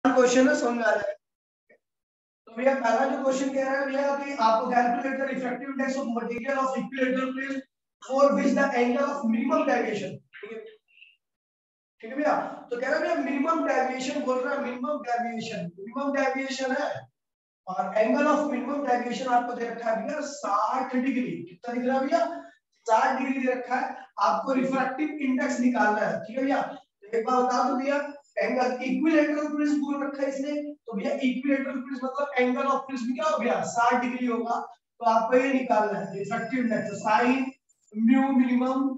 Question है, समझ आ जाएगा। तो भैया पहला जो क्वेश्चन कह रहा है भैया कि आपको calculate the refractive index of material of equilateral prism for which the angle of minimum deviation. ठीक है भैया। तो कह रहा है भैया मिनिमम डेविएशन बोल रहा है, मिनिमम डेविएशन है और एंगल ऑफ मिनिमम डेविएशन आपको दे रखा है भैया 60 डिग्री। कितना दिख रहा है भैया? 60 डिग्री दे रखा है। आपको रिफ्रैक्टिव इंडेक्स निकालना है। ठीक है भैया। तो एक बार बता दो भैया, एंगल इक्विलेटरल प्रिज्म बोल रखा है इसने, तो भैया इक्विलेटरल प्रिज्म मतलब एंगल ऑफ प्रिज्म क्या हो गया? 60 डिग्री होगा। तो आपको ये निकालना है refractive index, sine mu minimum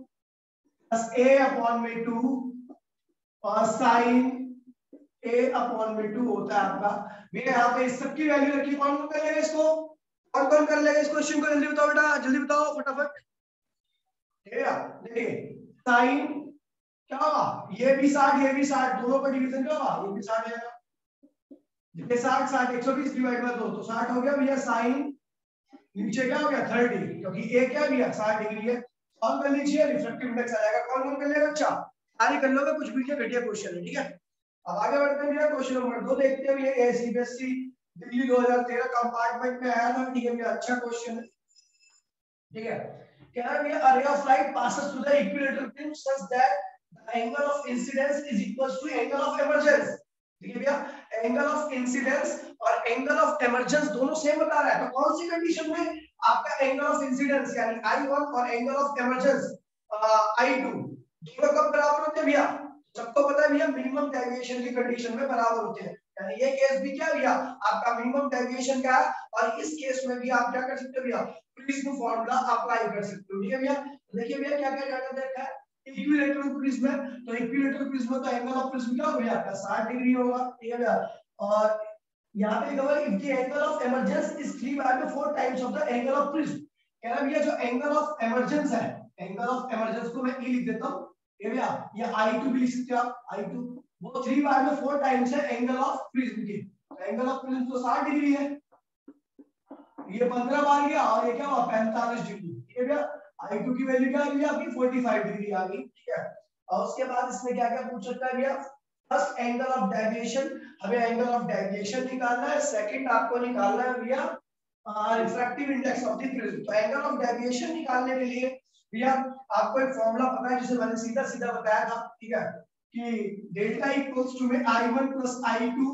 plus a upon में 2 और साइन a अपॉन में 2 होता है आपका। भैया यहाँ पे इस सब की वैल्यू रखी, कौन कौन कर लेगा इसको? कौन कौन कर लेगा इस क्वेश्चन को? जल्दी बताओ बेटा, जल्दी बताओ फटाफट। ठीक है, देखिए साइन क्या होगा? ये भी 60 ये भी 60, दोनों का डिवीजन क्या होगा? ये भी 60 आएगा। ये 60 60 120 डिवाइड बाय 2 तो 60 हो गया भैया। साइन नीचे क्या हो गया? 30, क्योंकि a क्या भैया 60 डिग्री है। सॉल्व कर लीजिए, रिफ्रैक्टिव इंडेक्स आ जाएगा। कौन कौन कर लेगा? अच्छा सारी कर लोगे, कुछ भी घटिया क्वेश्चन है। ठीक है, अब आगे बढ़ते हैं भैया। क्वेश्चन नंबर 2 देखते हैं भैया। एसीबीएसई दिल्ली 2013 कंपार्टमेंट में आया था। ठीक है भैया, अच्छा क्वेश्चन है। ठीक है, कह रहा है भैया a ray of light passes through the equilateral plane such that the angle of incidence is equals to angle of emergence। ठीक है भैया, एंगल ऑफ इंसिडेंस और एंगल ऑफ एमर्जेंस दोनों सेम बता रहा है। तो कौन सी कंडीशन में आपका एंगल ऑफ इंसिडेंस यानी I1 और एंगल ऑफ एमर्जेंस I2 दोनों कब बराबर होते हैं भैया? सबको पता है भैया, मिनिमम डेविएशन की कंडीशन में बराबर होते हैं। यानी ये केस भी क्या भैया आपका मिनिमम डेविएशन का है, और इस केस में भी आप क्या कर सकते हो भैया? प्रिज्म फार्मूला अप्लाई कर सकते हो। ठीक है भैया, देखिए भैया क्या क्या डाटा देखा है। इक्विलेटरल प्रिज्म है, तो इक्विलेटरल प्रिज्म का एंगल ऑफ प्रिज्म क्या होगा आपका? 60 डिग्री होगा। ठीक है भैया, और यहाँ पे लिखा हुआ है if the angle of emergence is 3/4 times of the angle of prism. कह रहा है भैया जो एंगल ऑफ एमर्जेंस है, एंगल ऑफ एमर्जेंस को मैं e लिख देता हूँ। ये भैया ये I2 भी लिख सकते हो आप, I2 वो 3/4 टाइम्स है एंगल ऑफ प्रिज्म की। एंगल ऑफ प्रिज्म तो 60 डिग्री है, ये 15 बार गया और ये क्या हुआ? 45 डिग्री। ठीक है भैया, I2 की वैल्यू क्या आ गई आपकी? 45 डिग्री आ गई। ठीक है, और उसके बाद इसमें क्या क्या पूछ सकता है भैया? फर्स्ट एंगल ऑफ डेविएशन, हमें एंगल ऑफ डेविएशन निकालना है। सेकंड आपको निकालना है भैया refractive index of the prism. तो एंगल ऑफ डेविएशन निकालने के लिए भैया आपको एक फॉर्मूला पता है जिसे मैंने सीधा सीधा बताया था। ठीक है, कि डेल्टा इक्वल्स टू में I1 plus I2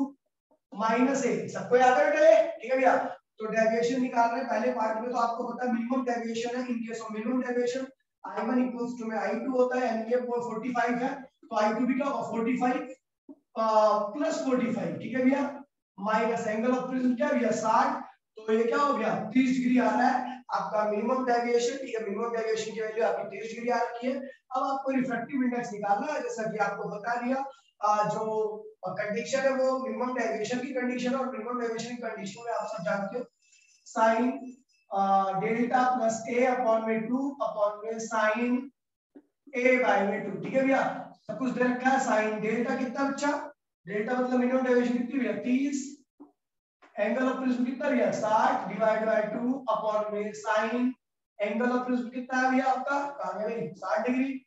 minus a। सबको याद है बेटा? ठीक है भैया, तो डेविएशन निकाल रहे हैं पहले पार्ट में, तो आपको पता है मिनिमम डेविएशन है। In case of minimum deviation I1 equals to में I2 होता है, यानी ये 45 है, तो I2 भी क्या होगा? 45 प्लस 45। ठीक है भैया, माइनस एंगल ऑफ प्रिज्म क्या भैया? 60, तो ये क्या हो गया? 30 डिग्री आ रहा है आपका मिनिमम डेविएशन। ठीक है, मिनिमम डेविएशन की वैल्यू आपकी 30 डिग्री आ रखी है। अब आपको रिफ्रैक्टिव इंडेक्स निकालना है, जैसा कि आपको बता दिया। जो कंडीशन है वो मिनिमम डेविएशन की कंडीशन है, और मिनिमम डेविएशन की कंडीशन में आप सब जानते हो sine delta plus a upon में 2 अपॉन में साइन a बाय में 2। ठीक है भैया, सब कुछ दे रखा है। साइन डेल्टा कितना बच्चा? डेल्टा मतलब मिनिमम डेविएशन कितनी भैया? 30, एंगल ऑफ प्रिज्म कितना भैया? 60 डिवाइड बाय 2 अपॉन में साइन एंगल ऑफ प्रिज्म कितना है भैया आपका? कहां गई? 60 डिग्री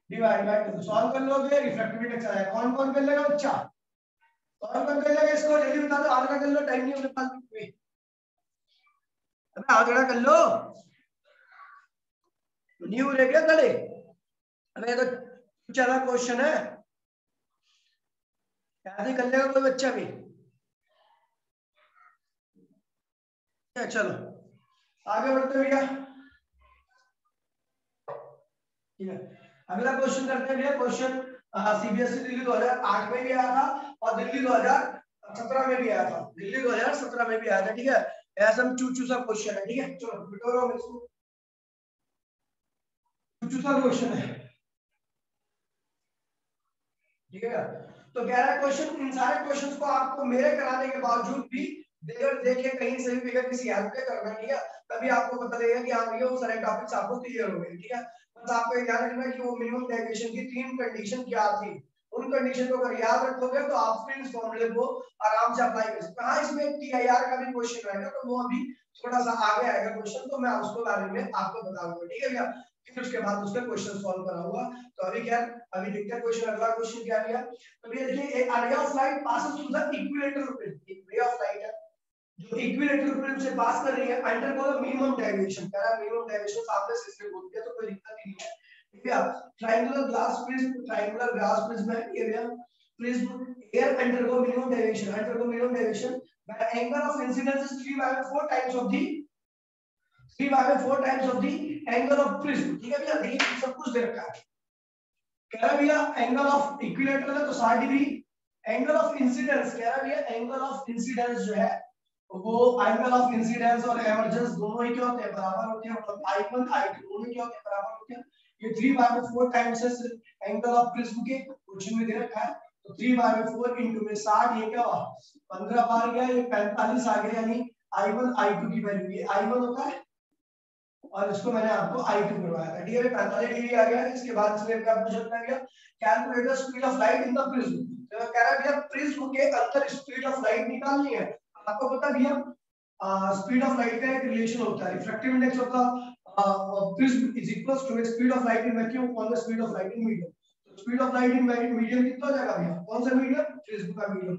डिवाइड बाय 2। सॉल्व कर लोगे, रिफ्रैक्टिव इंडेक्स आ जाएगा। कौन कौन कर लेगा बच्चा? कौन कौन कर लेगा इसको? जल्दी बता दो, आधा कर लो, टाइम नहीं अपने पास में। अबे आधा कर लो, न्यू रह गया खड़े। अबे तो चला क्वेश्चन है, ऐसे कर लेगा कोई बच्चा भी? चलो आगे बढ़ते भैया। ठीक है, अगला क्वेश्चन करते हैं भैया। क्वेश्चन सीबीएसई दिल्ली 2008 में भी आया था और दिल्ली 2017 में भी आया था। दिल्ली 2017 में भी आया था। ठीक है, ऐसा हम चूचू सा क्वेश्चन है। ठीक है, चलो बिटोरो में इसको, चूचू सा क्वेश्चन है। ठीक है, तो कह रहा है क्वेश्चन, इन सारे क्वेश्चंस को आपको मेरे कराने के बावजूद भी देखिए कहीं से भी बगैर किसी हेल्प के करना नहीं है, तभी आपको पता लगेगा कि हाँ भैया वो सारे टॉपिक्स आपको क्लियर हो गए। ठीक है, बस आपको ये ध्यान रखना है कि वो मिनिमम डेविएशन की 3 कंडीशन क्या थी। उन कंडीशन को अगर याद रखोगे तो आप फिर इस फॉर्मूले को आराम से अप्लाई कर सकते हैं। हाँ, इसमें टीआईआर का भी क्वेश्चन आएगा, तो वो अभी थोड़ा सा आगे आएगा क्वेश्चन, तो मैं उसको बारे में आपको बताऊंगा। ठीक है भैया, फिर उसके बाद उसका क्वेश्चन सॉल्व कराऊंगा। तो अभी क्या, अभी देखते हैं क्वेश्चन, अगला क्वेश्चन क्या दिया। तो ये देखिए, a ray of light passes through the equilateral prism, एक रे ऑफ लाइट है जो इक्विलेटरल प्रिज्म से पास कर रही है, अंडरगो द मिनिमम डेविएशन, कह रहा है मिनिमम डेविएशन सामने से इससे बोल दिया तो कोई दिक्कत ही नहीं है। ठीक है, triangular glass prism, triangular glass prism है ये वाला prism, air undergo minimum deviation, undergo minimum deviation when angle of incidence is 3/4 times of the 3/4 times of the angle of prism. ठीक है भैया, देखिए सब कुछ दे रखा है, कह रहा भैया एंगल ऑफ इक्विलेटरल है तो 60 डिग्री, एंगल ऑफ इंसिडेंस कह रहा भैया एंगल ऑफ इंसिडेंस जो है वो एंगल ऑफ इंसिडेंस और एमर्जेंस दोनों ही क्या होते हैं, बराबर होते हैं, मतलब I1 I2 दोनों क्या होते हैं, बराबर होते हैं। ये 3/4 टाइम्स है एंगल ऑफ प्रिज्म के, क्वेश्चन में दे रखा है, तो 3/4 इनटू में 60, ये क्या हुआ 15 बार गया, ये 45 आ गया, यानी I1 I2 की वैल्यू, ये I1 होता है और इसको मैंने आपको I2 करवाया था। ठीक है, 45 डिग्री आ गया। इसके बाद इसमें क्या पूछ रखा गया, calculate the speed of light in the prism, तो कह रहा है भैया प्रिज्म के अंदर स्पीड ऑफ लाइट निकालनी है। आपको पता भैया स्पीड ऑफ लाइट का एक रिलेशन होता है, refractive index of the prism is equals to speed of light in vacuum upon the speed of light in medium. तो speed of light in medium कितना हो जाएगा भैया, कौन सा मीडियम, प्रिज्म का मीडियम,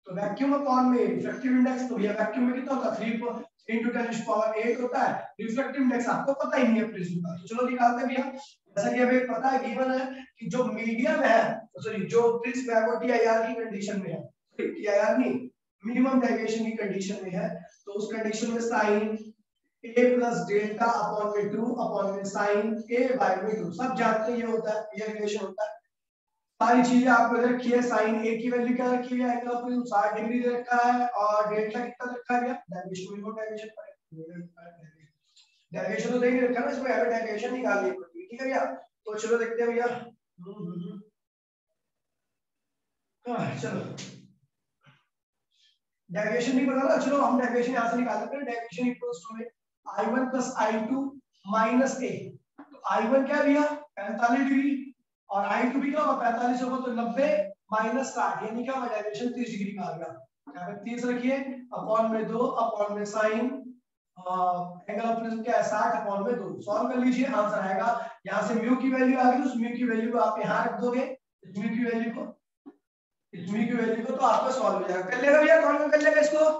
तो वैक्यूम अपॉन में रिफ्रैक्टिव इंडेक्स, तो भैया वैक्यूम में कितना होता है 3 into 10⁻⁸ होता है, रिफ्रैक्टिव इंडेक्स आपको पता ही नहीं है प्रिज्म का, तो चलो निकालते हैं भैया। जैसा कि हमें पता है गिवन है कि जो मीडियम है, सॉरी जो प्रिज्म है वो टीआईआर की कंडीशन में है, टीआईआर नहीं मिनिमम डेविएशन की कंडीशन में है, तो उस कंडीशन में sine a plus delta upon में 2 अपॉन में साइन a बाय में 2, सब जानते हैं ये होता है, ये रिलेशन होता है। सारी चीजें आपको दे रखी है, साइन a की वैल्यू क्या रखी है, एंगल ऑफ प्रिज्म 60 डिग्री दे रखा है, और डेल्टा कितना रखा गया, डेविएशन मिनिमम डेविएशन डेविएशन तो नहीं रखा ना इसमें, हमें डेविएशन निकालनी पड़ेगी। ठीक है भैया, तो चलो देखते हैं भैया। चलो डेविएशन नहीं पता ना, चलो हम डेविएशन यहां से निकाल लेते हैं, deviation equals to I1 plus I2 minus a, तो I1 क्या भैया 45 डिग्री और I2 भी क्या होगा 45 होगा, तो 90 माइनस 60 यानी क्या होगा डेविएशन 30 डिग्री का आ गया, यहाँ पे 30 रखिए अपॉन में 2 अपॉन में साइन एंगल ऑफ प्रिज्म क्या है 60 अपॉन में 2, सॉल्व कर लीजिए, आंसर आएगा, यहाँ से म्यू की वैल्यू आ गई, उस म्यू की वैल्यू को आप यहाँ रख दोगे, इस म्यू की वैल्यू को, इस म्यू की वैल्यू को, तो आपका सॉल्व हो जाएगा। कर लेगा भैया, कौन कौन कर लेगा इसको,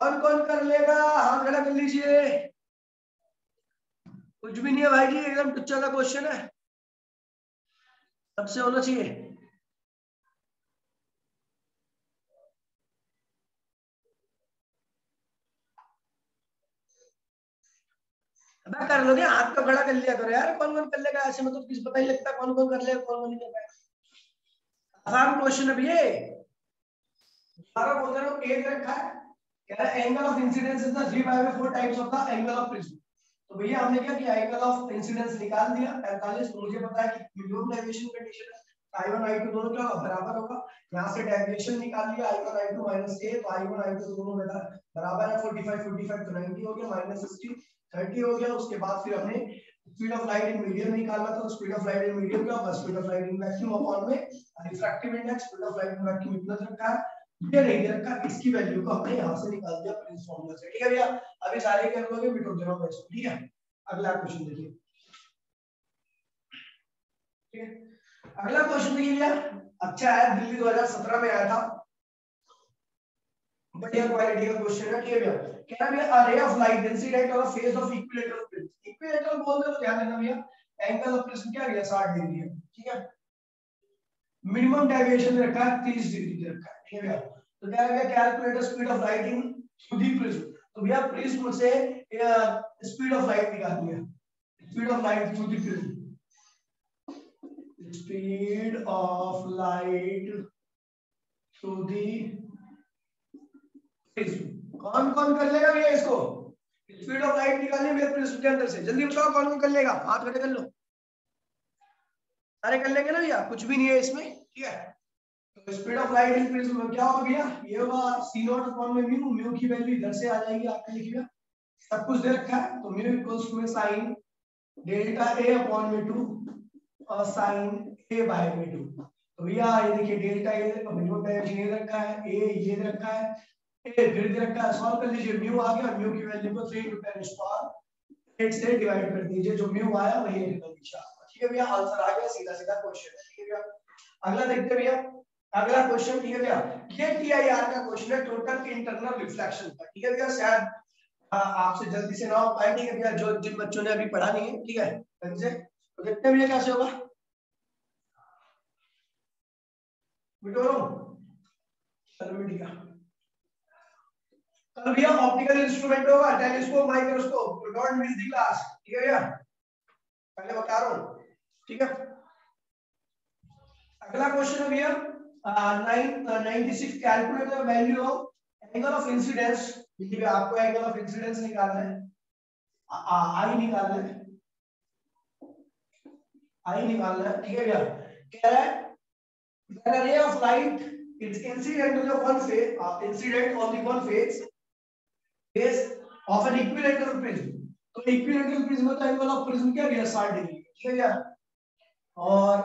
कौन कौन कर लेगा, हाथ खड़ा कर लीजिए। कुछ भी नहीं है भाई जी, एकदम टुच्चा का क्वेश्चन है, सबसे होना चाहिए। अब कर लोगे, हाथ तो खड़ा कर लिया करो यार, कौन कौन कर लेगा, ऐसे में तो किसी पता ही लगता कौन कौन कर लेगा कौन कौन नहीं कर पाएगा। आसान क्वेश्चन है भैया, सारा बोल रहे हो एक रखा है, कह रहा है angle of incidence is the 3/4 times of the angle of prism, तो भैया हमने क्या किया, एंगल ऑफ इंसिडेंस निकाल दिया 45, तो मुझे पता है कि मिनिमम डेविएशन कंडीशन है, I1 I2 दोनों क्या बराबर होगा, यहाँ से डेविएशन निकाल लिया I1 I2 माइनस a, तो I1 I2 दोनों बराबर है, 45 45 तो 90 हो गया, माइनस 60 30 हो गया। उसके बाद फिर हमने speed of light in medium निकालना था, speed of light in medium क्या होगा, speed of light in vacuum upon में refractive index, speed of light in vacuum इतना रखा है, ये नहीं दे रखा, इसकी वैल्यू को हमने यहाँ से निकाल दिया प्रिंस फॉर्मूला से। ठीक है भैया, अभी सारे कर लोगे, मिटो देना मैं इसको। ठीक है, अगला क्वेश्चन देखिए। ठीक है, अगला क्वेश्चन देखिए भैया, अच्छा है, दिल्ली 2017 में आया था, बढ़िया क्वालिटी का क्वेश्चन है। ठीक है भैया, कह रहा है भैया a ray of light incident on a face of equilateral prism, equilateral बोलते हो तो ध्यान देना भैया, एंगल ऑफ प्रिज्म क्या है 60 डिग्री है। ठीक है, मिनिमम डेविएशन रखा है 30 डिग्री रखा है। ठीक है भैया, तो क्या है, calculate the speed of light in through the prism, तो भैया प्रिज्म से स्पीड ऑफ लाइट निकालनी है, speed of light through the prism, speed of light through the prism. कौन कौन कर लेगा भैया इसको, स्पीड ऑफ लाइट निकालनी है मेरे प्रिज्म के अंदर से, जल्दी बताओ कौन कौन कर लेगा, हाथ खड़े कर लो, सारे कर लेंगे ना भैया, कुछ भी नहीं है इसमें। ठीक है, तो speed of light in prism में क्या होगा भैया, ये होगा c0 अपॉन में म्यू, म्यू की वैल्यू इधर से आ जाएगी, आपने लिखिएगा, सब कुछ दे रखा है, तो mu equals to sine delta a upon में 2 और साइन a बाय में 2, तो भैया ये देखिए डेल्टा a मिनिमम डेविएशन ये रखा है, a ये दे रखा है, a फिर दे रखा है, सॉल्व कर लीजिए, म्यू आ गया, म्यू की वैल्यू को 3 × 10⁻⁷ 8 से डिवाइड कर दीजिए, जो म्यू आया वही निकल नीचे आपका। ठीक है भैया, आंसर आ गया, सीधा सीधा क्वेश्चन है। ठीक है भैया, अगला देखते हैं भैया, अगला क्वेश्चन। ठीक है भैया, ये टीआईआर का क्वेश्चन है, टोटल इंटरनल रिफ्लेक्शन का। ठीक है भैया, शायद आपसे जल्दी से ना हो पाए। ठीक है भैया, जो जिन बच्चों ने अभी पढ़ा नहीं है, ठीक है, तो देखते हैं भैया कैसे होगा। बिटोरो चलो ठीक है, कल भैया ऑप्टिकल इंस्ट्रूमेंट होगा, telescope, microscope, don't miss the class. ठीक है भैया, पहले बता रहा हूँ। ठीक है, अगला क्वेश्चन है भैया 96, calculate the value of angle of incidence. ठीक है, आपको एंगल ऑफ इंसिडेंस निकालना है, आई निकालना है, आई निकालना है। ठीक है भैया, कह रहा है when a ray of light is incident on the one face, incident on the one face of an equilateral prism, तो equilateral prism का एंगल ऑफ प्रिज्म क्या भैया 60 डिग्री। ठीक है भैया, और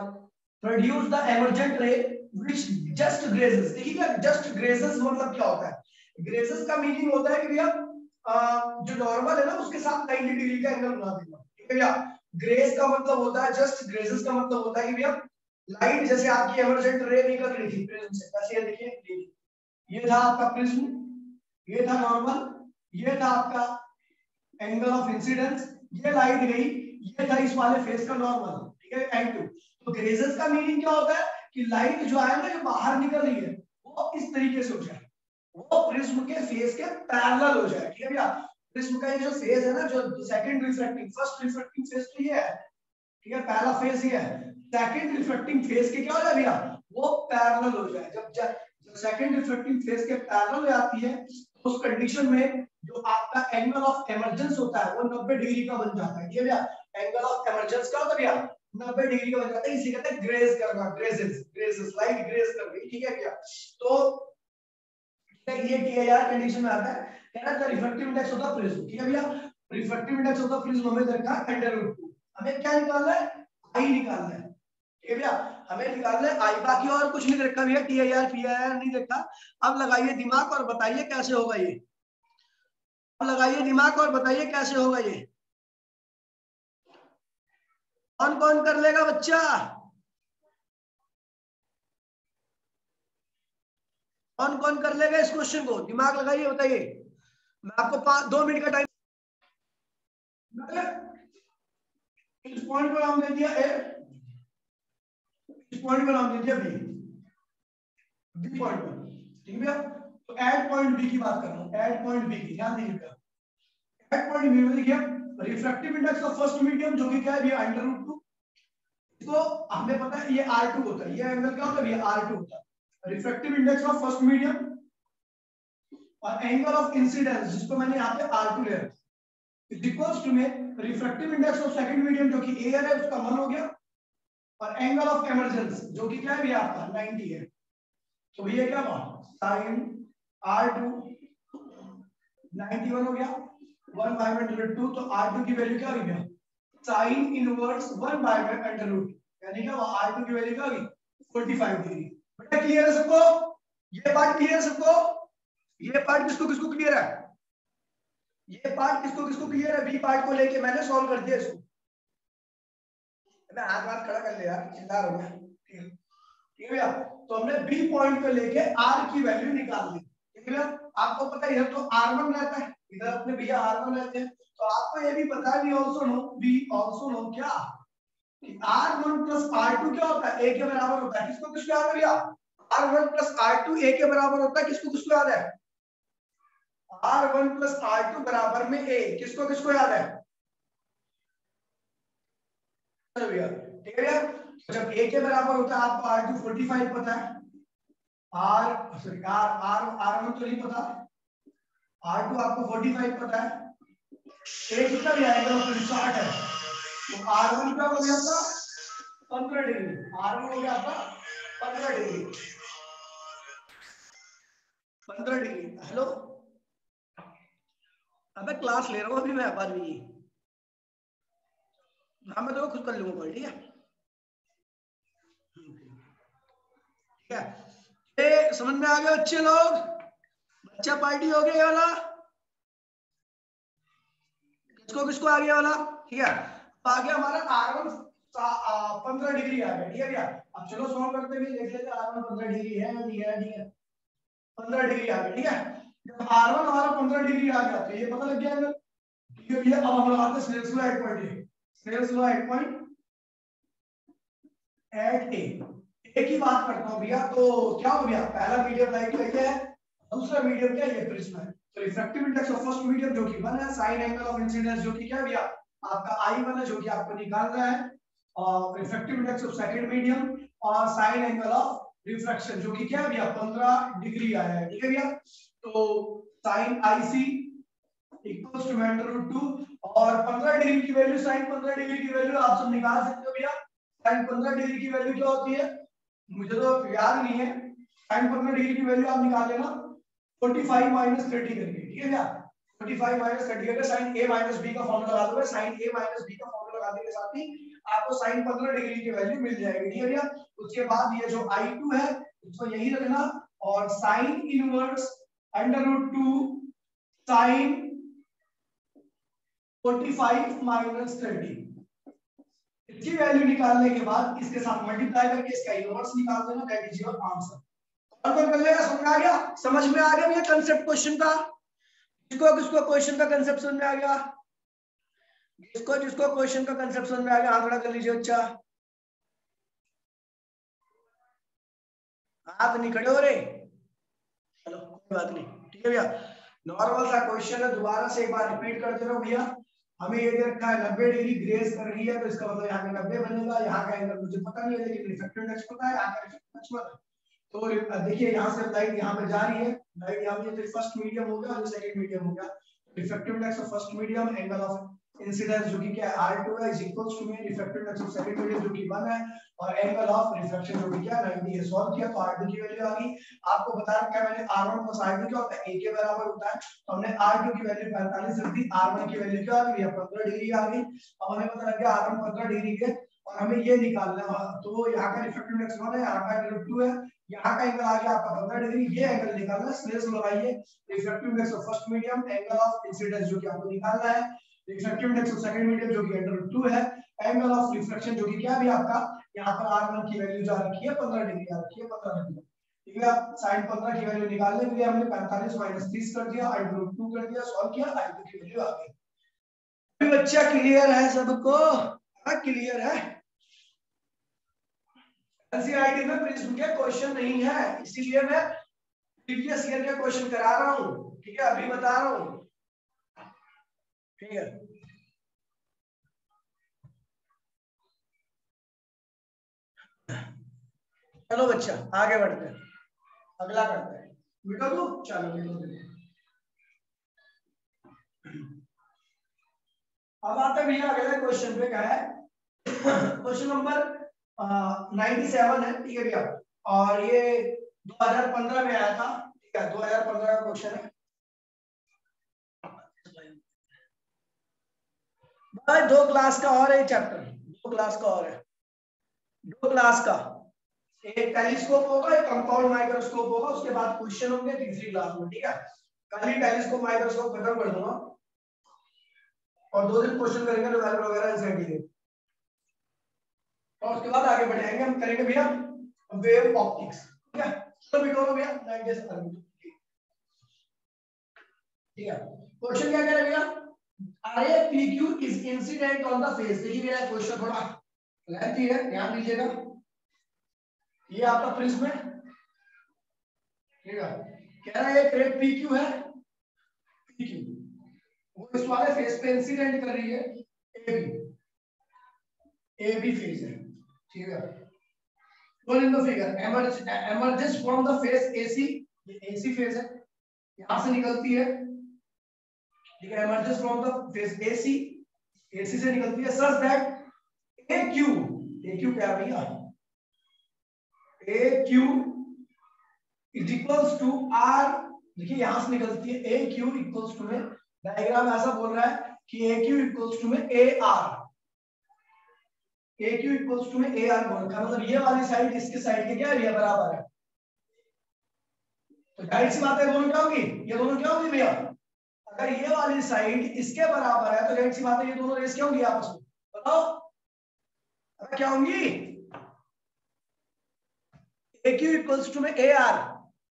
प्रोड्यूस द एमर्जेंट रे व्हिच जस्ट ग्रेजेस। देखिए क्या जस्ट ग्रेजेस मतलब क्या होता है, ग्रेजेस का मीनिंग होता है कि भैया जो नॉर्मल है ना उसके साथ 90 डिग्री का एंगल बना देना। ठीक है भैया, ग्रेज का मतलब होता है, जस्ट ग्रेजेस का मतलब होता है कि भैया लाइट जैसे आपकी एमर्जेंट रे निकल रही थी प्रिज्म से, ऐसे ये देखिए, ये था आपका प्रिज्म, ये था नॉर्मल, ये था आपका एंगल ऑफ इंसिडेंस, ये लाइट गई, ये था इस वाले फेस का नॉर्मल। ठीक है, एंड तो ग्रेजेस का मीनिंग क्या होता है कि लाइट जो है ना जो बाहर निकल रही है वो इस तरीके से हो जाए, वो प्रिज्म के फेस के पैरेलल हो जाए। ठीक है भैया, प्रिज्म का ये जो फेस है ना, जो second reflecting, first reflecting face तो ये है, ठीक है, पहला फेस ये है, सेकंड रिफ्लेक्टिंग फेस के क्या हो जाए भैया वो पैरेलल हो जाए। जब सेकंड रिफ्लेक्टिंग फेस के पैरेलल हो जाती है तो उस कंडीशन में जो आपका एंगल ऑफ एमर्जेंस होता है वो 90 डिग्री का बन जाता है। ठीक है भैया, एंगल ऑफ एमर्जेंस क्या होता है भैया 90 डिग्री का बन जाता है, इसी कहते हैं ग्रेज करना, ग्रेजेस, ग्रेजेस, लाइट ग्रेज कर गई। ठीक है भैया, तो ये टीआईआर कंडीशन में आता है, कह रहा है reflective index of the prism. ठीक है भैया, reflective index of the prism हमें देखा √2, हमें क्या निकालना है, आई निकालना है। ठीक है भैया, हमें निकालना है आई, बाकी और कुछ नहीं देखा भैया, टीआईआर पीआईआर नहीं देखा। अब लगाइए दिमाग और बताइए कैसे होगा ये, अब लगाइए दिमाग और बताइए कैसे होगा ये, कौन कौन कर लेगा बच्चा, कौन कौन कर लेगा इस क्वेश्चन को, दिमाग लगाइए बताइए। मैं आपको 2 मिनट का टाइम, इस पॉइंट को नाम दे दिया ए, इस पॉइंट को नाम दे दिया बी, बी पॉइंट पर। ठीक है भैया, तो एट पॉइंट बी की बात कर रहा हूं, एट पॉइंट बी की ध्यान दीजिएगा। एट पॉइंट बी में देखिए refractive index of first medium जो कि क्या है भैया √2, तो हमें पता है ये R2 होता है, ये एंगल क्या होता है भैया R2 होता है। Refractive index of first medium और एंगल ऑफ इंसिडेंस जिसको मैंने यहाँ पे R2 ले रखा इज इक्वल्स टू में refractive index of second medium जो कि एयर है उसका 1 हो गया, और एंगल ऑफ एमर्जेंस जो कि क्या है भैया आपका 90 है, तो भैया क्या हुआ sin R2 91 हो गया, 1/√2, तो R2 की वैल्यू क्या हो गया sin इनवर्स 1/√2, यानी क्या हुआ R2 की वैल्यू क्या होगी 45 डिग्री। बेटा क्लियर है सबको, ये पार्ट क्लियर है सबको, ये पार्ट किसको किसको क्लियर है, ये पार्ट किसको किसको क्लियर है, बी पार्ट को लेके मैंने सॉल्व कर दिया इसको, मैं हाथ खड़ा कर ले यार, चिल्ला रहा हूं। ठीक है भैया, तो हमने बी पॉइंट पे लेके आर की वैल्यू निकाल दी। ठीक है भैया, आपको पता है इधर तो R1 रहता है, इधर अपने भैया R1 रहते हैं, तो आपको ये भी पता है, वी आल्सो नो क्या कि R1 प्लस R2 क्या होता है, ए के बराबर होता है, किसको किसको याद है भैया R1 प्लस R2 ए के बराबर होता है, किसको किसको याद है R1 प्लस R2 बराबर में ए, किसको किसको याद है भैया। ठीक है भैया, जब ए के बराबर होता है आपको R2 45 पता है, R1 तो नहीं पता, R2 आपको 45 पता है, ए कितना भी आएगा 60 है, तो R1 क्या हो गया आपका 15 डिग्री, R1 हो गया आपका 15 डिग्री, 15 डिग्री। हेलो, अबे क्लास ले रहा हूँ अभी मैं, बाद में हाँ मैं तो खुद कर लूंगा कॉल, ठीक है ठीक है, ये समझ में आ गया बच्चे लोग, बच्चा पार्टी हो गया वाला, इसको किसको आ गया वाला, ठीक है। तो आ गया हमारा R1 15 डिग्री आ गया, ठीक है भैया। अब चलो सॉल्व करते हुए देख लेते हैं R1 15 डिग्री है या नहीं है, ठीक है। 15 डिग्री आ गया, ठीक है। जब R1 हमारा 15 डिग्री आ गया तो ये पता लग गया हमें, ठीक है भैया। अब हम लगाते हैं Snell's law at point A, Snell's law at point at A की बात करता हूं भैया। तो क्या हो गया, पहला मीडियम लाइट का है, दूसरा मीडियम क्या है, ये प्रिज्म है। तो refractive index of first medium जो कि 1 है, साइन एंगल ऑफ इंसिडेंस जो कि क्या है भैया आपका I1 है, जो कि आपको निकालना है, और refractive index of second medium और साइन एंगल ऑफ रिफ्रैक्शन जो कि क्या है भैया 15 डिग्री आया है, ठीक है भैया। तो साइन IC इक्वल्स टू √2 और 15 डिग्री की वैल्यू, साइन 15 डिग्री की वैल्यू आप सब निकाल सकते हो भैया। साइन 15 डिग्री की वैल्यू क्या होती है, मुझे तो याद नहीं है। साइन 15 डिग्री की वैल्यू आप निकाल लेना 45 माइनस 30 करके, ठीक है क्या। 45 माइनस 30 करके साइन A माइनस B का फॉर्मूला लगा दोगे, साइन A माइनस B का फॉर्मूला लगाने के साथ ही आपको साइन 15 डिग्री की वैल्यू मिल जाएगी, ठीक है भैया। उसके बाद ये जो I2 है इसको यही रखना, और साइन इनवर्स √2 साइन 45 माइनस 30, इसकी वैल्यू निकालने के बाद इसके साथ मल्टीप्लाई करके इसका इनवर्स निकाल देना, दैट इज योर आंसर। और कौन कर लेगा, समझ में आ गया, समझ में आ गया भैया कंसेप्ट क्वेश्चन का। किसको किसको क्वेश्चन का कंसेप्ट समझ में आ गया, जिसको जिसको क्वेश्चन का कंसेप्ट समझ में आ गया हाथ खड़ा कर लीजिए। अच्छा हाथ नहीं खड़े हो रहे, चलो कोई बात नहीं, ठीक है भैया। नॉर्मल सा क्वेश्चन है, दोबारा से एक बार रिपीट कर दे रहा हूं भैया। हमें ये दे रखा है 90 डिग्री ग्रेस कर रही है, तो इसका मतलब यहाँ पे 90 बनेगा। यहाँ का एंगल मुझे पता नहीं है, लेकिन रिफ्रैक्टिव इंडेक्स पता है, यहाँ का रिफ्रैक्टिव इंडेक्स पता है। तो देखिए यहाँ से लाइट यहाँ पे जा रही है, लाइट यहाँ पे फर्स्ट मीडियम हो गया और सेकंड मीडियम हो गया। Refractive index of first medium, angle of incidence जो कि क्या है R2 है, इज इक्वल्स टू में refractive index of second medium जो कि 1 है, और एंगल ऑफ रिफ्लेक्शन जो कि क्या है 90 है। सॉल्व किया तो R2 की वैल्यू आ गई। आपको बता रखा है मैंने R1 प्लस R2 क्या होता है, A के बराबर होता है। तो हमने R2 की वैल्यू 45 रख दी, R1 की वैल्यू क्या आ गई, 15 डिग्री आ गई। अब हमें पता लग गया R1 15 डिग्री के, और हमें ये निकालना है। तो यहाँ का रिफ्रैक्टिव इंडेक्स 1 है, यहाँ का √2 है, यहाँ का एंगल आ गया आपका 15 डिग्री। ये एंगल निकालना है, स्नेल्स लॉ लगाइए। Refractive index of first medium, angle of incidence जो कि आपको निकालना है, refractive index of second medium जो कि √2 है, एंगल ऑफ रिफ्लेक्शन जो कि क्या भी आपका यहाँ पर R1 की वैल्यू जा रखी है 15 डिग्री आ रखी है 15 डिग्री, ठीक है। साइन 15 की वैल्यू निकालने के लिए हमने 45 माइनस 30 कर दिया, √2 कर दिया, सॉल्व किया, I2 की वैल्यू आ गई। बच्चा क्लियर है सबको, क्लियर है। एनसीईआरटी में प्रिज्म के क्वेश्चन नहीं है, इसीलिए मैं प्रीवियस ईयर के क्वेश्चन करा रहा हूं, ठीक है, अभी बता रहा हूं, ठीक है। चलो बच्चा आगे बढ़ते हैं, अगला करते हैं। मिटो तू, चलो मिटो। अब आते भैया अगले क्वेश्चन पे, क्या है क्वेश्चन नंबर 97 है, ठीक है भैया। और ये 2015 में आया था, ठीक है, 2015 का क्वेश्चन है भाई। 2 क्लास का और है चैप्टर, 2 क्लास का और है, 2 क्लास का। एक टेलीस्कोप होगा, एक कंपाउंड माइक्रोस्कोप होगा, उसके बाद क्वेश्चन होंगे तीसरी क्लास में, ठीक है। कल ही टेलीस्कोप माइक्रोस्कोप खत्म कर दूंगा और 2 दिन क्वेश्चन करेंगे रिवाइवल वगैरह एनसीईआरटी के, और उसके बाद आगे बढ़ेंगे, हम करेंगे भैया वेव ऑप्टिक्स, ठीक है। तो वीडियो में भैया 90 से ठीक है। क्वेश्चन क्या कह रहा है भैया, अरे PQ is incident on the face. देखिए मेरा क्वेश्चन थोड़ा लेंथी है, ध्यान दीजिएगा। ये आपका प्रिज्म है, ठीक है। कह रहा है एक रे PQ है, PQ वो इस वाले फेस पे इंसिडेंट कर रही है, AB फेज है, ठीक है। Shown in the figure emerges from the face AC, ये AC फेज है, यहां से निकलती है, ठीक है। emerges from the face AC, AC से निकलती है, such that AQ क्या भैया, AQ is equals to R। देखिए यहां से निकलती है AQ equals to में, डायग्राम ऐसा बोल रहा है कि AQ equals to में AR, AQ equals to में AR बोल रहा है, मतलब ये वाली साइड इसके साइड के क्या है बराबर है। तो जाहिर सी बात है दोनों क्या होगी, ये दोनों क्या होगी भैया, अगर ये वाली साइड इसके बराबर है तो जाहिर सी बात है ये दोनों रेस क्या होंगी आपस में, बताओ अगर क्या होंगी, ए क्यू इक्वल्स टू में ए आर,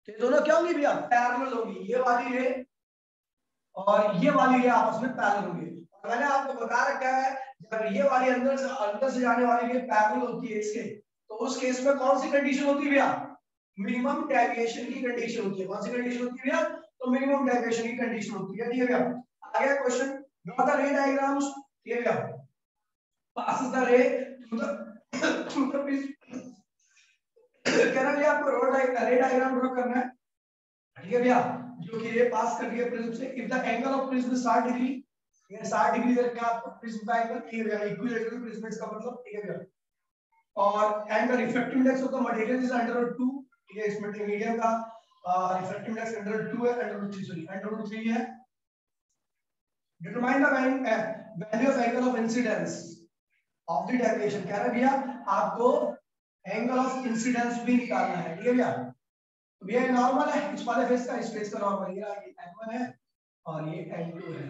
तो ये दोनों क्या होंगी भैया, पैरेलल होंगी, ये वाली रे और ये वाली रे आपस में पैरेलल होंगी। और मैंने आपको बता रखा है जब ये वाली अंदर से जाने वाली रे पैरेलल होती है इसके, तो उस केस में कौन सी कंडीशन होती है भैया, मिनिमम डेविएशन की कंडीशन होती है। कौन सी कंडीशन होती है भैया, तो मिनिमम डेविएशन की कंडीशन होती है। ठीक है भैया, आ गया क्वेश्चन, ड्रॉ द रे डायग्राम्स। ठीक है भैया, passes the ray through the prism, कह रहा है भैया आपको रे डायग्राम ड्रॉ करना है। ठीक है भैया, जो कि रे पास कर रही है प्रिज्म से, if the angle of prism is 60 degree, ये 60 डिग्री दे रखा है आपको प्रिज्म का एंगल। ठीक है भैया, इक्विलेटरल प्रिज्म इसका मतलब। ठीक है भैया, और and the refractive index of the material is √2। ठीक है, इस मीडियम का रिफ्रैक्टिव इंडेक्स √2 है, √3 सॉरी √3 है। Determine the value of angle of incidence of the deviation, कह रहा है भैया आपको एंगल ऑफ इंसिडेंस भी निकालना है। ठीक है भैया, तो भैया नॉर्मल है इस वाले फेस का, इस फेस का नॉर्मल ये n1 है और ये n2 है।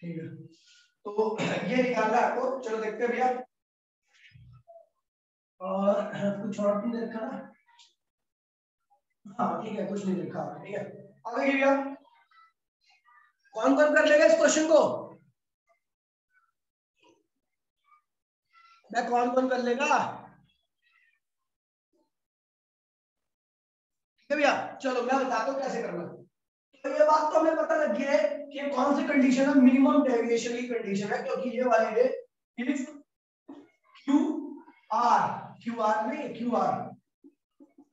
ठीक है, तो ये निकालना है आपको। चलो देखते हैं भैया, और कुछ और नहीं देखा ना, हाँ ठीक है कुछ नहीं देखा। ठीक है, आगे भैया कौन कौन कर लेगा इस क्वेश्चन को, मैं कौन कौन कर लेगा। ठीक है भैया, चलो मैं बताता हूँ कैसे करना। तो ये बात तो हमें पता लग गया है कि कौन सी कंडीशन है, मिनिमम डेविएशन की कंडीशन है, क्योंकि ये वाली है इफ क्यू आर में Q R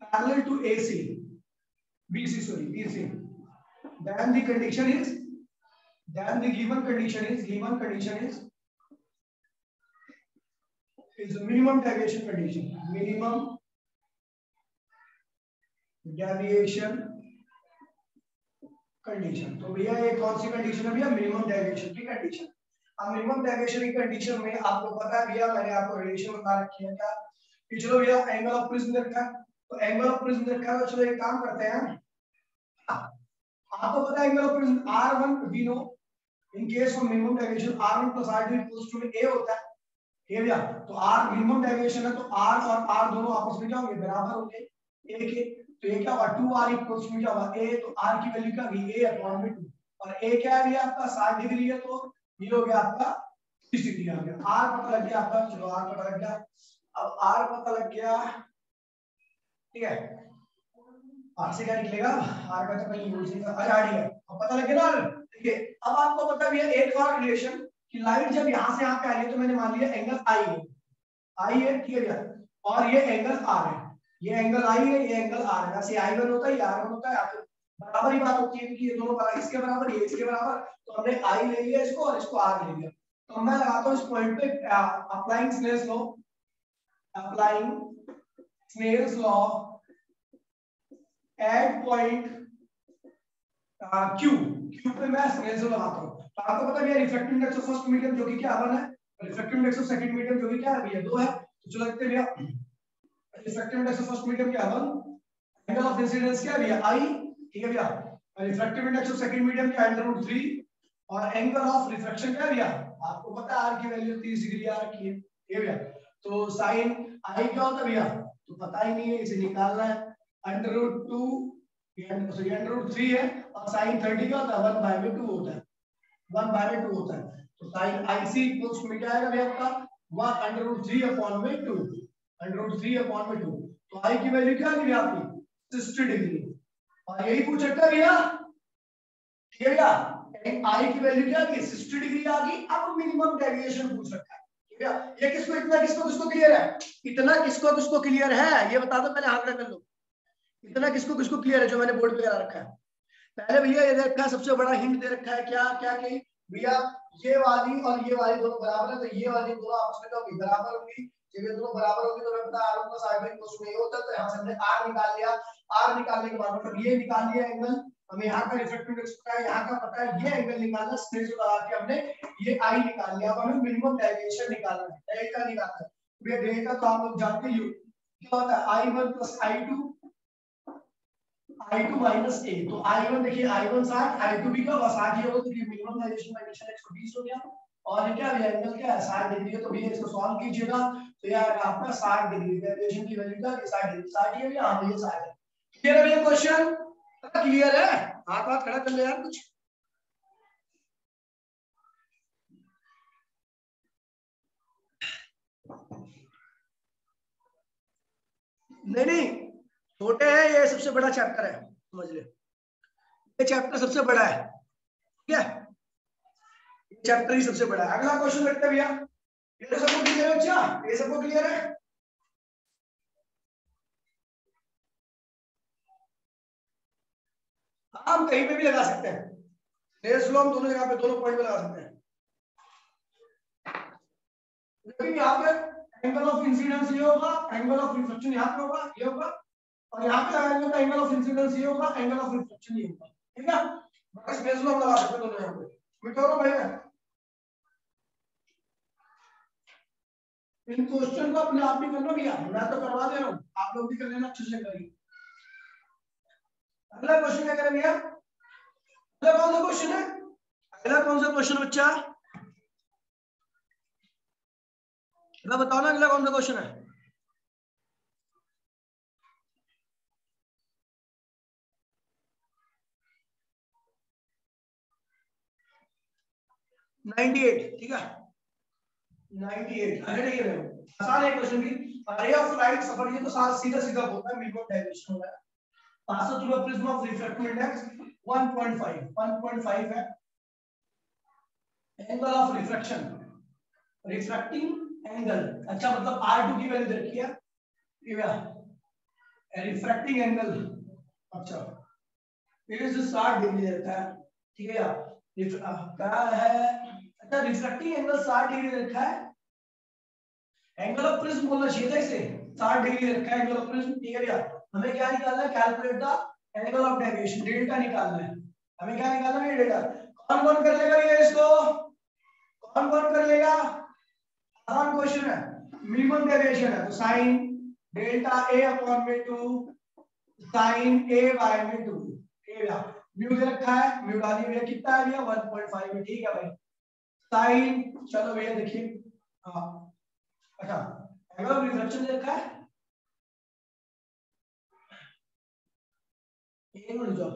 parallel to AC BC sorry BC, then the condition is, then the given condition is minimum deviation condition, minimum deviation condition. तो भैया ये कौन सी कंडीशन है भैया, मिनिमम डेविएशन की कंडीशन। अब मिनिमम डेविएशन की कंडीशन में आपको पता है भैया, मैंने आपको रिलेशन बता रखी है क्या कि चलो भैया एंगल ऑफ प्रिज्म रखा है, तो एंगल ऑफ प्रिज्म रखा है, तो चलो एक काम करते हैं, आपको पता है angle of prism R1 we know, in case of minimum deviation R1 + R2 equals to A होता है। ठीक है भैया, तो R मिनिमम डेविएशन है, तो R और R दोनों आपस में क्या होंगे, बराबर होंगे A के, तो ये क्या होगा 2R इक्वल्स टू क्या होगा A, तो R की वैल्यू क्या होगी A/2, और A क्या है भैया आपका 60 डिग्री है, तो ये हो गया आपका 30 डिग्री आ गया। R पता लग गया आपका, चलो R पता लग गया। अब R पता लग गया, ठीक है, R से क्या निकलेगा, R का तो कहीं यूज नहीं था, अच्छा ठीक है, अब पता लग गया ना। देखिए अब आपको पता भी है एक और रिलेशन कि लाइट जब यहां से यहां पे आ रही है, तो मैंने मान लिया एंगल I है, ठीक है भैया, और ये एंगल R है, ये एंगल I है, ये एंगल R है, वैसे I1 होता है, ये R1 होता है, बराबर ही बात होती है क्योंकि ये दोनों बराबर, इसके बराबर ये इसके बराबर, तो हमने I ले लिया इसको और इसको R ले लिया। तो मैं लगाता हूं इस पॉइंट पे applying Snell's law, applying Snell's law at point Q पे मैं स्नेल्स लॉ लगाता हूं। तो आपको पता है refractive index of first medium जो कि क्या 1 है, refractive index of second medium जो कि क्या है भैया 2 है। तो चलो देखते हैं भैया, refractive index of first medium क्या है 1, एंगल ऑफ इंसिडेंस क्या है भैया I, ठीक है भैया, refractive index of second medium क्या है √3, और एंगल ऑफ रिफ्रैक्शन क्या है भैया, आपको पता है R की वैल्यू 30 डिग्री R की है, ठीक है भैया। तो sin I क्या होता है भैया, तो पता ही नहीं है, इसे निकालना है, √2 सॉरी √3 है, और sin 30 क्या होता है 1/2 होता है, 1/2 होता है। तो sin IC इक्वल्स टू क्या आएगा भैया आपका 1/3/2, √3/2। तो I की वैल्यू क्या आ गई आपकी 60 डिग्री, और यही पूछ रखा है भैया, ठीक है भैया, I की वैल्यू क्या आ गई 60 डिग्री आ गई। अब मिनिमम डेविएशन पूछ रखा है, ठीक है। ये किसको इतना किसको क्लियर है, इतना किसको क्लियर है ये बता दो, पहले आंकड़ा कर लो, इतना किसको क्लियर है जो मैंने बोर्ड पे करा रखा है। पहले भैया ये रखा है, सबसे बड़ा हिंट दे रखा है क्या क्या कि भैया ये वाली और ये वाली दोनों बराबर है, तो ये वाली दोनों आपस में तो बराबर होंगी, जब ये दोनों बराबर होंगी तो मैं पता R1 + R2 इक्वल्स होता है, तो यहां से हमने R निकाल लिया। R निकालने के बाद मतलब ये निकाल लिया एंगल, हमें यहाँ का रिफ्रैक्टिव इंडेक्स पता है, यहाँ का पता है, ये एंगल निकालना, स्नेल्स लॉ लगा के हमने ये I निकाल लिया। अब हमें मिनिमम डेविएशन निकालना है, डेल्टा निकालना है। भैया डेल्टा तो आप लोग जानते ही हो क्या होता है, I1 + I2 I2 माइनस ए, तो I1 देखिए I1 60, I2 भी क्या होगा 60 ही होगा, क्योंकि मिनिमम डायरेक्शन डायरेक्शन 120 हो गया। और ये क्या है, एंगल क्या है 60 डिग्री है, तो भैया इसको सॉल्व कीजिएगा तो यार आपका 60 डिग्री डेविएशन की वैल्यू क्या है 60 डिग्री, 60 ही है भैया, हां भैया 60 है। क्लियर है भैया क्वेश्चन? क्लियर है? हाथ हाथ खड़ा कर ले यार कुछ। नहीं नहीं छोटे हैं, ये सबसे बड़ा चैप्टर है, समझ ले, ये चैप्टर सबसे बड़ा है, ठीक है, ये चैप्टर ही सबसे बड़ा है। अगला क्वेश्चन देखते हैं भैया, ये सबको क्लियर है बच्चा, ये सबको क्लियर है? हम कहीं पे भी लगा सकते हैं, रेस लो हम दोनों जगह पे, दोनों पॉइंट पे लगा सकते हैं, लेकिन यहाँ पे एंगल ऑफ इंसिडेंस ये होगा, एंगल ऑफ रिफ्लेक्शन यहाँ पे होगा, ये होगा, और यहाँ पे लगाएंगे तो एंगल ऑफ इंसिडेंस ये होगा, एंगल ऑफ रिफ्लेक्शन ये होगा, ठीक है। बस रेस लो हम लगा सकते हैं दोनों यहाँ पे, मिटाओ भाई है। इन क्वेश्चन को अपने आप भी करना भैया, मैं तो करवा दे रहा हूँ, आप लोग भी कर लेना, अच्छे से करिए। अगला क्वेश्चन क्या करें भैया? अगला कौन सा क्वेश्चन है? अगला कौन सा क्वेश्चन बच्चा? मैं बताओ ना, अगला कौन सा क्वेश्चन है? ठीक है 98 आसान है क्वेश्चन भी। रे ऑफ लाइट सफर, ये तो सीधा सीधा होता है, मिनिमम डायरेक्शन होता है, pass through a prism of refractive index 1.5 है। Angle of refraction, refracting angle, अच्छा मतलब R2 की वैल्यू देखी है, रिफ्रैक्टिंग एंगल, अच्छा इट इज 60 डिग्री रहता है, ठीक है यार, क्या है, अच्छा रिफ्रैक्टिंग एंगल 60 डिग्री रखा है, एंगल ऑफ प्रिज्म बोलना चाहिए था इसे, 60 डिग्री रखा है एंगल ऑफ प्रिज्म, ठीक है भैया। हमें क्या निकालना है, calculate the angle of deviation, delta निकालना है, हमें क्या निकालना है, डेल्टा। कौन कौन कर लेगा ये इसको, कौन कौन कर लेगा? आसान क्वेश्चन है, मिनिमम डेविएशन है तो साइन डेल्टा ए अपॉन में 2 साइन ए बाय में 2, ठीक है भैया। म्यू दे रखा है, म्यू डालिए भैया, कितना है भैया 1.5 में, ठीक है भाई। साइन, चलो भैया देखिए, हाँ अच्छा एंगल ऑफ रिफ्लेक्शन दे रखा है, एक मिनट जाओ,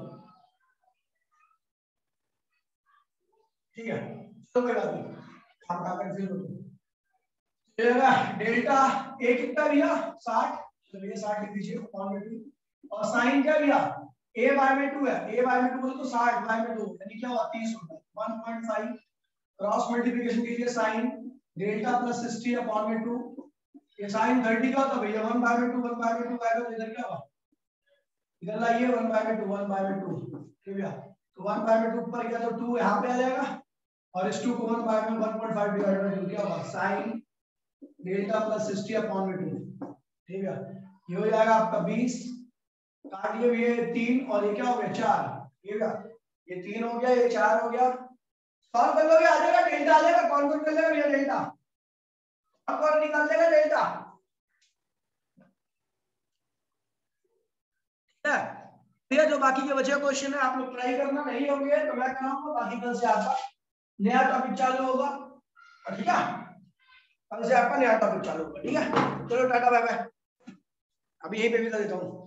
ठीक है चलो कोई बात नहीं, आप का कंफ्यूज हो तो डेल्टा ए कितना भैया 60, तो भैया 60 लिख दीजिए अपॉन में 2, और साइन क्या भैया a बाय में 2 है, a बाय में 2 बोले तो 60 बाय में 2 यानी क्या हुआ 30 होता है, 1.5 क्रॉस मल्टीप्लिकेशन कीजिए, साइन डेल्टा प्लस 60 अपॉन में 2, ये साइन 30 का होता भैया 1 बाय में 2, 1 बाय में 2 आएगा, तो इधर क्या होगा, इधर लाइए 1 बाय में 2, 1 बाय में 2, ठीक है। तो 1 बाय में 2 ऊपर गया तो 2 यहाँ पे आ जाएगा, और इस 2 को 1 बाय में 1.5 डिवाइड बाय 2 क्या होगा, साइन डेल्टा प्लस 60 अपॉन में 2, ठीक है। ये हो जाएगा आपका 20, काट लिए ये 3 और ये क्या हो गया 4, ठीक है। ये 3 हो गया, ये 4 हो गया, सॉल्व कर लोगे आ जाएगा, डेल्टा आ जाएगा। कौन कौन कर लेगा भैया डेल्टा, कौन कौन निकाल लेगा डेल्टा, ठीक है। ये जो बाकी के बचे क्वेश्चन है आप लोग ट्राई करना, नहीं होंगे तो मैं कराऊंगा, बाकी कल से आपका नया टॉपिक चालू होगा, ठीक है, कल से आपका नया टॉपिक चालू होगा, ठीक है। चलो टाटा बाय बाय, अभी यहीं पे भी कर देता हूँ।